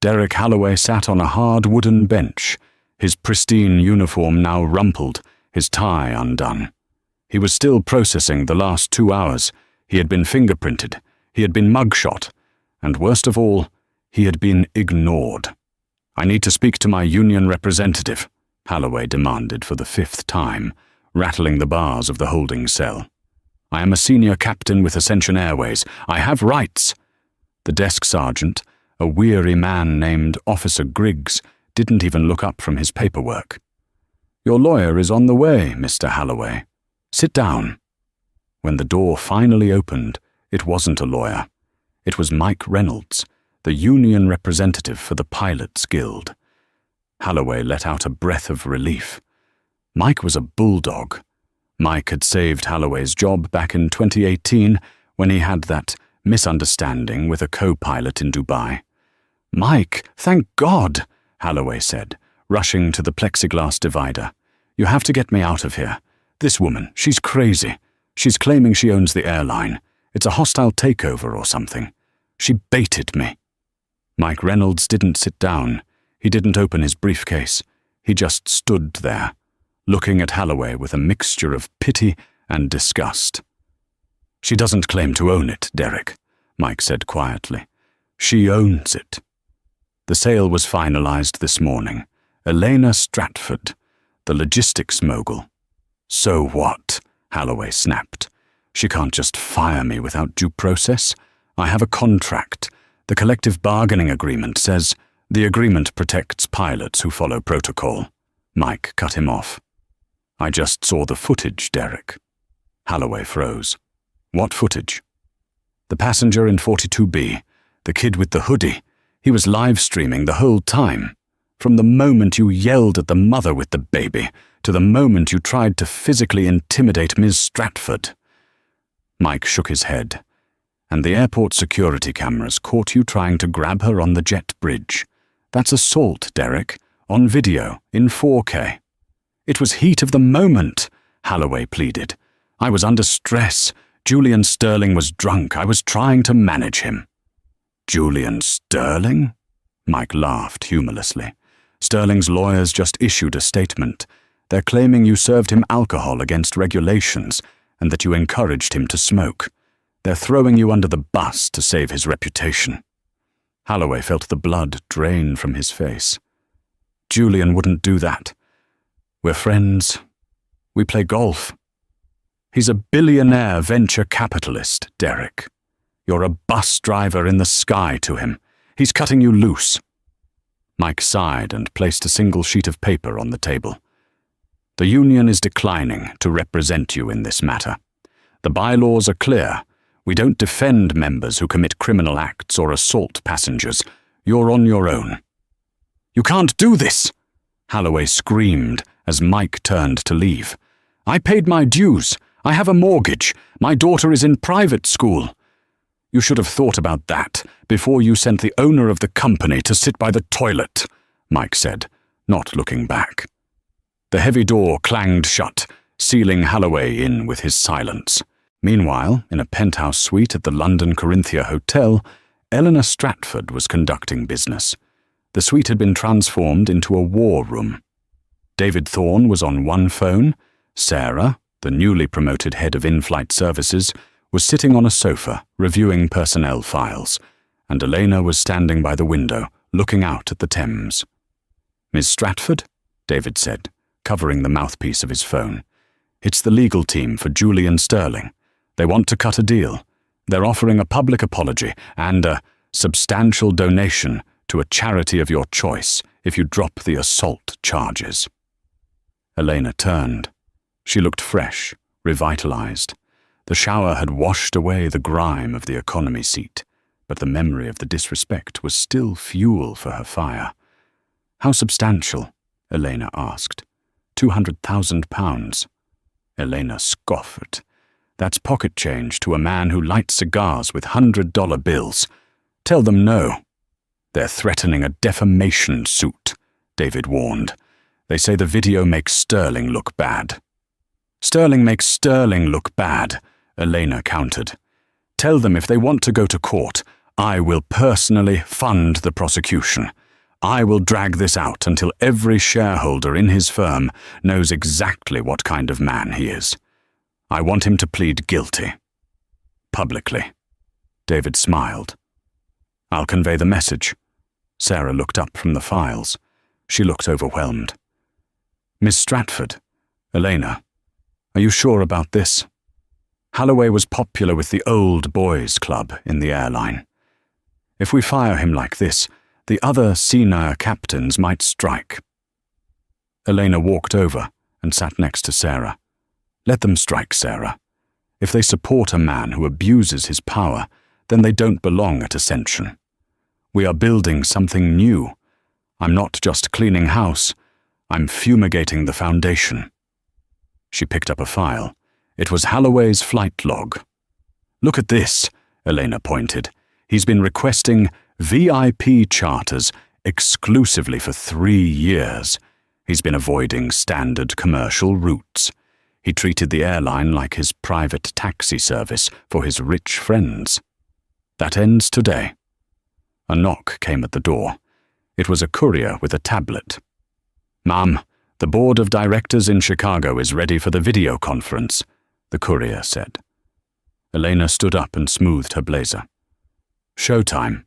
Derek Holloway sat on a hard wooden bench, his pristine uniform now rumpled, his tie undone. He was still processing the last 2 hours. He had been fingerprinted, he had been mugshot, and worst of all, he had been ignored. "I need to speak to my union representative," Holloway demanded for the 5th time, rattling the bars of the holding cell. "I am a senior captain with Ascension Airways. I have rights." The desk sergeant, a weary man named Officer Griggs, didn't even look up from his paperwork. "Your lawyer is on the way, Mr. Holloway. Sit down." When the door finally opened, it wasn't a lawyer. It was Mike Reynolds, the union representative for the Pilots Guild. Holloway let out a breath of relief. Mike was a bulldog. Mike had saved Holloway's job back in 2018 when he had that misunderstanding with a co-pilot in Dubai. "Mike, thank God," Holloway said, rushing to the plexiglass divider. "You have to get me out of here. This woman, she's crazy. She's claiming she owns the airline. It's a hostile takeover or something. She baited me." Mike Reynolds didn't sit down. He didn't open his briefcase. He just stood there, looking at Holloway with a mixture of pity and disgust. "She doesn't claim to own it, Derek," Mike said quietly. "She owns it." The sale was finalized this morning. Elena Stratford, the logistics mogul. "So what?" Holloway snapped. "She can't just fire me without due process. I have a contract. The collective bargaining agreement says the agreement protects pilots who follow protocol." Mike cut him off. "I just saw the footage, Derek." Holloway froze. "What footage?" "The passenger in 42B, the kid with the hoodie. He was live streaming the whole time. From the moment you yelled at the mother with the baby to the moment you tried to physically intimidate Ms. Stratford." Mike shook his head. "And the airport security cameras caught you trying to grab her on the jet bridge. That's assault, Derek, on video, in 4K. "It was heat of the moment," Holloway pleaded. "I was under stress. Julian Sterling was drunk. I was trying to manage him." "Julian Sterling?" Mike laughed humorlessly. "Sterling's lawyers just issued a statement. They're claiming you served him alcohol against regulations and that you encouraged him to smoke. They're throwing you under the bus to save his reputation." Holloway felt the blood drain from his face. "Julian wouldn't do that. We're friends. We play golf. He's a billionaire venture capitalist, Derek. You're a bus driver in the sky to him. He's cutting you loose." Mike sighed and placed a single sheet of paper on the table. "The union is declining to represent you in this matter. The bylaws are clear. We don't defend members who commit criminal acts or assault passengers. You're on your own." "You can't do this!" Holloway screamed as Mike turned to leave. "I paid my dues. I have a mortgage. My daughter is in private school." "You should have thought about that before you sent the owner of the company to sit by the toilet," Mike said, not looking back. The heavy door clanged shut, sealing Holloway in with his silence. Meanwhile, in a penthouse suite at the London Corinthia Hotel, Eleanor Stratford was conducting business. The suite had been transformed into a war room. David Thorne was on one phone. Sarah, the newly promoted head of in-flight services, was sitting on a sofa, reviewing personnel files, and Elena was standing by the window, looking out at the Thames. "Miss Stratford?" David said, covering the mouthpiece of his phone. "It's the legal team for Julian Sterling. They want to cut a deal. They're offering a public apology and a substantial donation to a charity of your choice if you drop the assault charges." Elena turned. She looked fresh, revitalized. The shower had washed away the grime of the economy seat, but the memory of the disrespect was still fuel for her fire. "How substantial?" Elena asked. £200,000. Elena scoffed. "That's pocket change to a man who lights cigars with $100 bills. Tell them no." "They're threatening a defamation suit," David warned. "They say the video makes Sterling look bad." "Sterling makes Sterling look bad," Elena countered. "Tell them if they want to go to court, I will personally fund the prosecution. I will drag this out until every shareholder in his firm knows exactly what kind of man he is. I want him to plead guilty. Publicly." David smiled. "I'll convey the message." Sarah looked up from the files. She looked overwhelmed. "Miss Stratford, Elena, are you sure about this? Holloway was popular with the old boys club in the airline. If we fire him like this, the other senior captains might strike." Elena walked over and sat next to Sarah. "Let them strike, Sarah. If they support a man who abuses his power, then they don't belong at Ascension. We are building something new. I'm not just cleaning house. I'm fumigating the foundation." She picked up a file. It was Holloway's flight log. "Look at this," Elena pointed. "He's been requesting VIP charters exclusively for 3 years. He's been avoiding standard commercial routes. He treated the airline like his private taxi service for his rich friends. That ends today. A knock came at the door. It was a courier with a tablet. "Ma'am, the board of directors in Chicago is ready for the video conference," the courier said. Elena stood up and smoothed her blazer. "Showtime."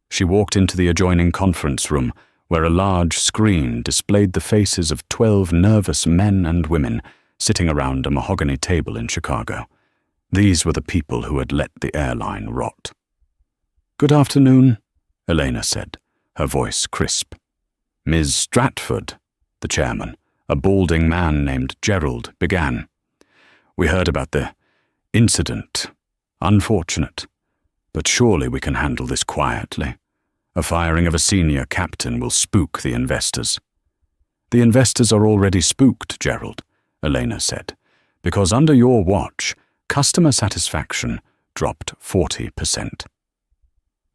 She walked into the adjoining conference room, where a large screen displayed the faces of 12 nervous men and women sitting around a mahogany table in Chicago. These were the people who had let the airline rot. "Good afternoon," Elena said, her voice crisp. "Ms. Stratford," the chairman, a balding man named Gerald, began. "We heard about the incident. Unfortunate. But surely we can handle this quietly. A firing of a senior captain will spook the investors." "The investors are already spooked, Gerald," Elena said, "because under your watch, customer satisfaction dropped 40%.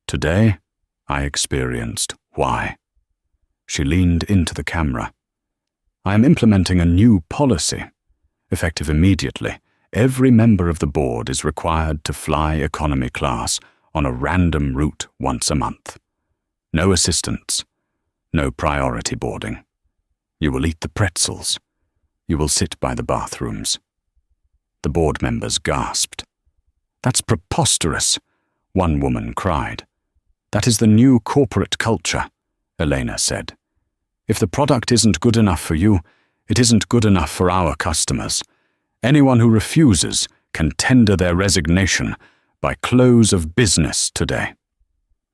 Today, I experienced why." She leaned into the camera. "I am implementing a new policy. Effective immediately, every member of the board is required to fly economy class on a random route once a month. No assistants, no priority boarding. You will eat the pretzels. You will sit by the bathrooms." The board members gasped. "That's preposterous," one woman cried. "That is the new corporate culture," Elena said. "If the product isn't good enough for you, it isn't good enough for our customers. Anyone who refuses can tender their resignation by close of business today.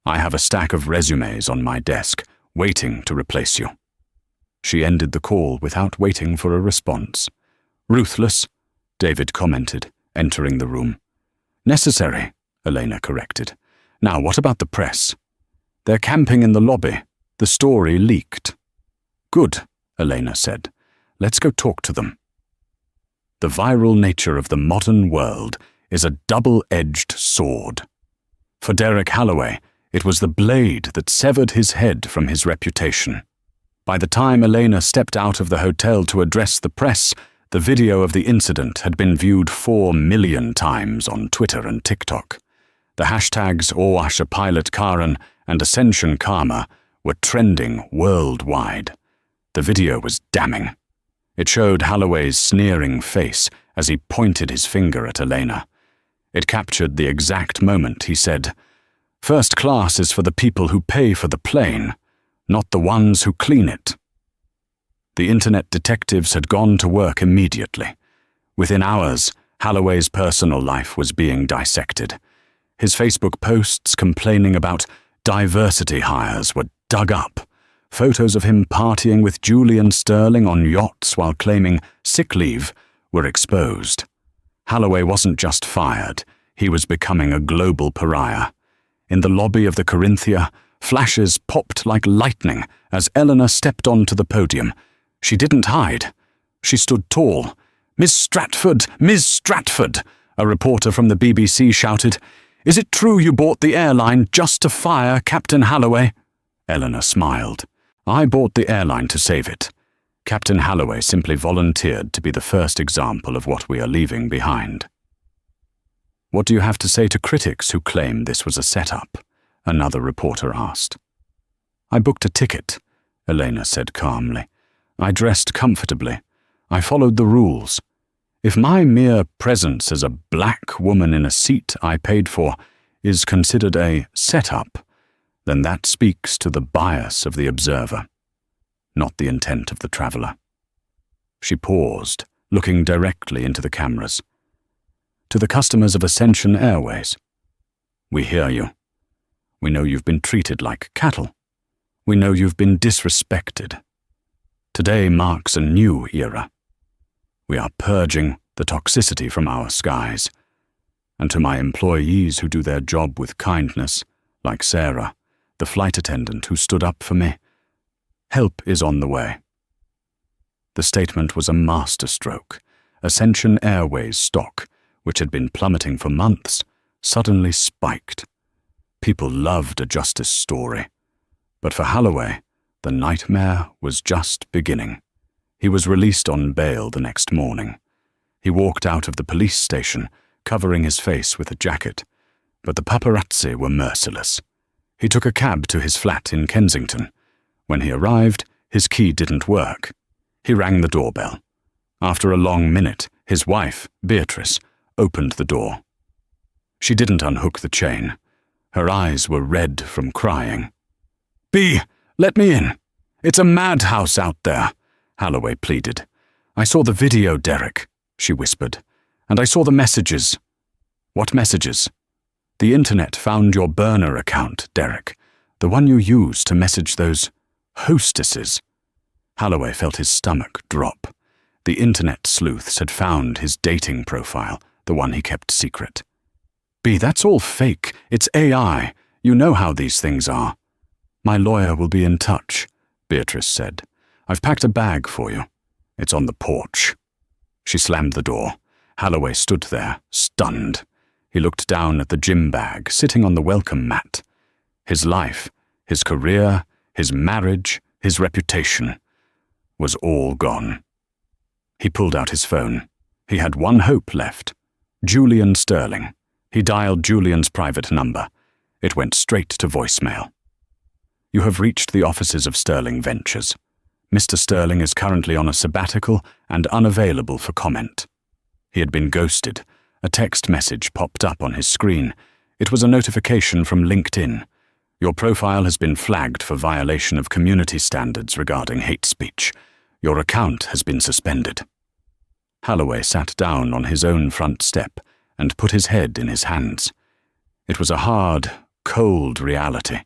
I have a stack of resumes on my desk, waiting to replace you." She ended the call without waiting for a response. "Ruthless," David commented, entering the room. "Necessary," Elena corrected. "Now, what about the press?" "They're camping in the lobby. The story leaked." "Good," Elena said. "Let's go talk to them." The viral nature of the modern world is a double-edged sword. For Derek Holloway, it was the blade that severed his head from his reputation. By the time Elena stepped out of the hotel to address the press, the video of the incident had been viewed 4 million times on Twitter and TikTok. The hashtags Orwasher Pilot Karen and Ascension Karma were trending worldwide. The video was damning. It showed Holloway's sneering face as he pointed his finger at Elena. It captured the exact moment he said, "First class is for the people who pay for the plane, not the ones who clean it." The internet detectives had gone to work immediately. Within hours, Holloway's personal life was being dissected. His Facebook posts complaining about diversity hires were dug up. Photos of him partying with Julian Sterling on yachts while claiming sick leave were exposed. Holloway wasn't just fired, he was becoming a global pariah. In the lobby of the Corinthia, flashes popped like lightning as Eleanor stepped onto the podium. She didn't hide. She stood tall. "Miss Stratford! Miss Stratford!" a reporter from the BBC shouted. "Is it true you bought the airline just to fire Captain Holloway?" Eleanor smiled. "I bought the airline to save it. Captain Holloway simply volunteered to be the first example of what we are leaving behind." "What do you have to say to critics who claim this was a setup?" another reporter asked. "I booked a ticket," Elena said calmly. "I dressed comfortably. I followed the rules. If my mere presence as a black woman in a seat I paid for is considered a setup, then that speaks to the bias of the observer, not the intent of the traveler." She paused, looking directly into the cameras. "To the customers of Ascension Airways, we hear you. We know you've been treated like cattle. We know you've been disrespected. Today marks a new era. We are purging the toxicity from our skies. And to my employees who do their job with kindness, like Sarah, the flight attendant who stood up for me, help is on the way." The statement was a masterstroke. Ascension Airways stock, which had been plummeting for months, suddenly spiked. People loved a justice story. But for Holloway, the nightmare was just beginning. He was released on bail the next morning. He walked out of the police station, covering his face with a jacket, but the paparazzi were merciless. He took a cab to his flat in Kensington. When he arrived, his key didn't work. He rang the doorbell. After a long minute, his wife, Beatrice, opened the door. She didn't unhook the chain. Her eyes were red from crying. "Bea, let me in. It's a madhouse out there," Holloway pleaded. "I saw the video, Derek," she whispered, "and I saw the messages." "What messages?" "The internet found your burner account, Derek, the one you use to message those hostesses." Holloway felt his stomach drop. The internet sleuths had found his dating profile, the one he kept secret. "Bea, that's all fake. It's AI. You know how these things are." "My lawyer will be in touch," Beatrice said. "I've packed a bag for you. It's on the porch." She slammed the door. Holloway stood there, stunned. He looked down at the gym bag sitting on the welcome mat. His life, his career, his marriage, his reputation was all gone. He pulled out his phone. He had one hope left. Julian Sterling. He dialed Julian's private number. It went straight to voicemail. "You have reached the offices of Sterling Ventures. Mr. Sterling is currently on a sabbatical and unavailable for comment." He had been ghosted. A text message popped up on his screen. It was a notification from LinkedIn. "Your profile has been flagged for violation of community standards regarding hate speech. Your account has been suspended." Holloway sat down on his own front step and put his head in his hands. It was a hard, cold reality.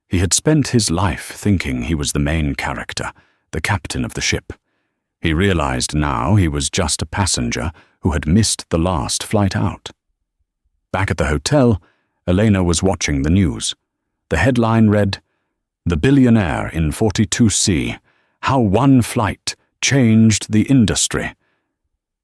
He had spent his life thinking he was the main character, the captain of the ship. He realized now he was just a passenger who had missed the last flight out. Back at the hotel, Elena was watching the news. The headline read, "The Billionaire in 42C, How One Flight Changed the Industry."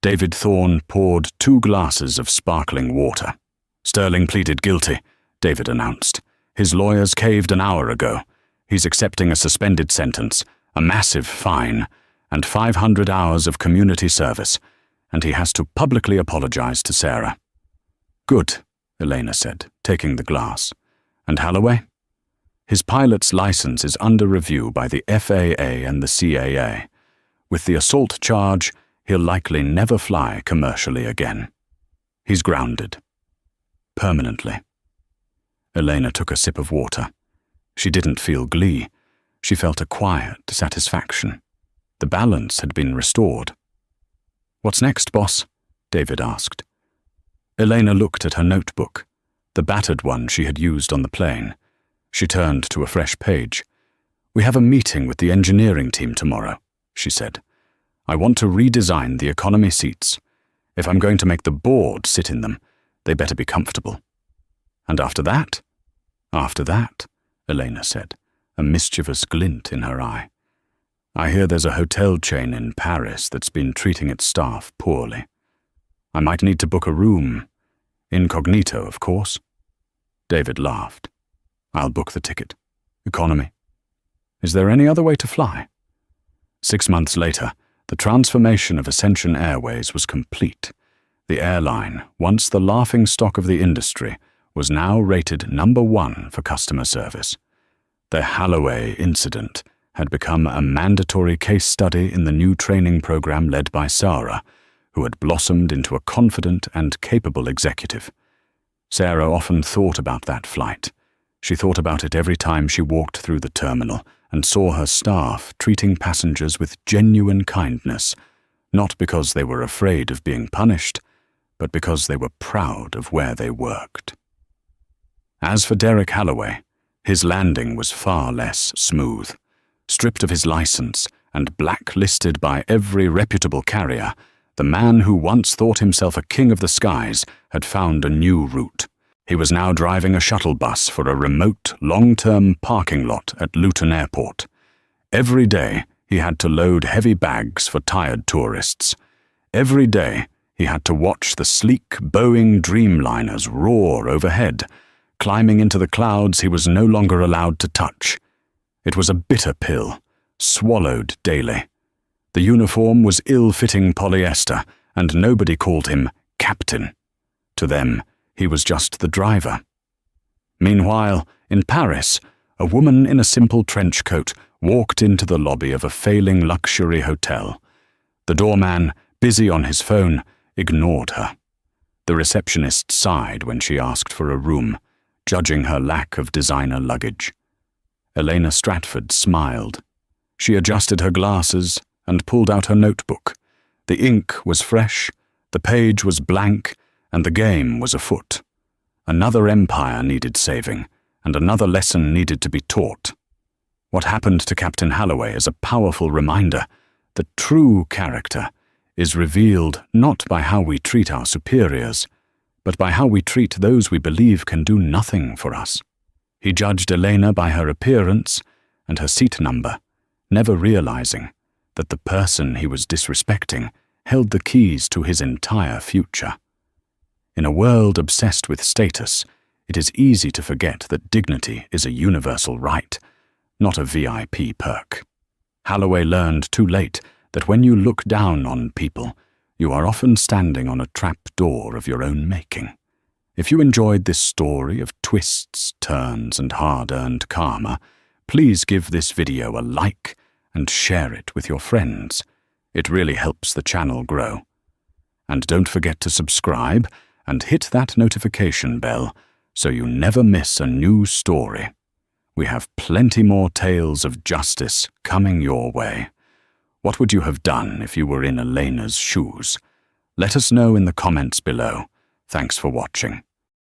David Thorne poured 2 glasses of sparkling water. "Sterling pleaded guilty," David announced. "His lawyers caved an hour ago. He's accepting a suspended sentence, a massive fine, and 500 hours of community service, and he has to publicly apologize to Sarah." "Good," Elena said, taking the glass. "And Holloway?" "His pilot's license is under review by the FAA and the CAA. With the assault charge, he'll likely never fly commercially again. He's grounded. Permanently." Elena took a sip of water. She didn't feel glee. She felt a quiet satisfaction. The balance had been restored. "What's next, boss?" David asked. Elena looked at her notebook, the battered one she had used on the plane. She turned to a fresh page. "We have a meeting with the engineering team tomorrow," she said. "I want to redesign the economy seats. If I'm going to make the board sit in them, they better be comfortable." "And after that?" "After that," Elena said, a mischievous glint in her eye. "I hear there's a hotel chain in Paris that's been treating its staff poorly. I might need to book a room. Incognito, of course." David laughed. "I'll book the ticket. Economy. Is there any other way to fly?" 6 months later, the transformation of Ascension Airways was complete. The airline, once the laughingstock of the industry, was now rated number 1 for customer service. The Holloway incident had become a mandatory case study in the new training program led by Sarah, who had blossomed into a confident and capable executive. Sarah often thought about that flight. She thought about it every time she walked through the terminal and saw her staff treating passengers with genuine kindness, not because they were afraid of being punished, but because they were proud of where they worked. As for Derek Holloway, his landing was far less smooth. Stripped of his license and blacklisted by every reputable carrier, the man who once thought himself a king of the skies had found a new route. He was now driving a shuttle bus for a remote, long-term parking lot at Luton Airport. Every day, he had to load heavy bags for tired tourists. Every day, he had to watch the sleek Boeing Dreamliners roar overhead. Climbing into the clouds he was no longer allowed to touch. It was a bitter pill, swallowed daily. The uniform was ill-fitting polyester, and nobody called him Captain. To them, he was just the driver. Meanwhile, in Paris, a woman in a simple trench coat walked into the lobby of a failing luxury hotel. The doorman, busy on his phone, ignored her. The receptionist sighed when she asked for a room, judging her lack of designer luggage. Elena Stratford smiled. She adjusted her glasses and pulled out her notebook. The ink was fresh, the page was blank, and the game was afoot. Another empire needed saving, and another lesson needed to be taught. What happened to Captain Holloway is a powerful reminder that true character is revealed not by how we treat our superiors, but by how we treat those we believe can do nothing for us. He judged Elena by her appearance and her seat number, never realizing that the person he was disrespecting held the keys to his entire future. In a world obsessed with status, it is easy to forget that dignity is a universal right, not a VIP perk. Holloway learned too late that when you look down on people, you are often standing on a trap door of your own making. If you enjoyed this story of twists, turns, and hard-earned karma, please give this video a like and share it with your friends. It really helps the channel grow. And don't forget to subscribe and hit that notification bell so you never miss a new story. We have plenty more tales of justice coming your way. What would you have done if you were in Elena's shoes? Let us know in the comments below. Thanks for watching.